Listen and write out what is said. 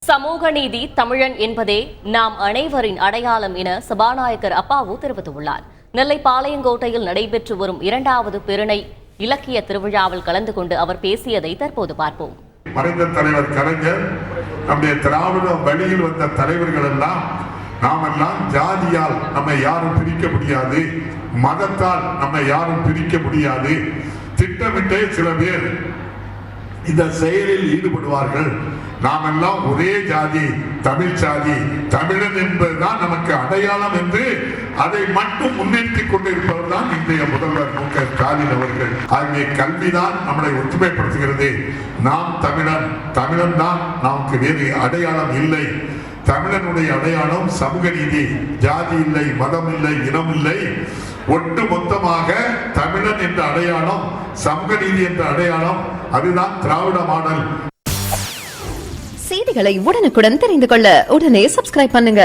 சமூக நீதி தமிழன் என்பதே நாம் அனைவரின் அடையாளம் என சபாநாயகர் அப்பாவு தெரிவித்துள்ளார். நெல்லை பாளையங்கோட்டையில் நடைபெற்று வரும் 2வது பிரணை இலக்கிய திருவிழாவில் கலந்து கொண்டு அவர் பேசியதை தற்போது பார்ப்போம். மறைந்த தலைவர் கலைஞர், நம்முடைய திராவிட வழியில் வந்த தலைவர்கள் எல்லாம் நாமெல்லாம் ஜாதியால் நம்மை யாரும் பிரிக்க முடியாது, மதத்தால் நம்மை யாரும் பிரிக்க முடியாது, திட்டமிட்டே சில பேர் இந்த செயலில் ஈடுபடுவார்கள். நாம் எல்லாம் ஒரே ஜாதி, தமிழ் ஜாதி, தமிழன் என்பதுதான் நமக்கு அடையாளம் என்று அதை மட்டும் முன்னெடுத்துக் கொண்டிருப்பவர் தான் இன்றைய முதல்வர் மு.க. ஸ்டாலின் அவர்கள். ஆகிய கல்விதான் நம்மளை ஒற்றுமைப்படுத்துகிறது. நாம் தமிழன், தமிழன் தான் நமக்கு வேறு அடையாளம் இல்லை. தமிழனுடைய அடையாளம் சமூக நீதி, ஜாதி இல்லை, மதம் இல்லை, இனம் இல்லை. ஒட்டு மொத்தமாக தமிழன் என்ற அடையாளம், சமூக நீதி என்ற அடையாளம், அதுதான் திராவிட மாடல். செய்திகளை உடனுக்குடன் தெரிந்து கொள்ள உடனே சப்ஸ்கிரைப் பண்ணுங்க.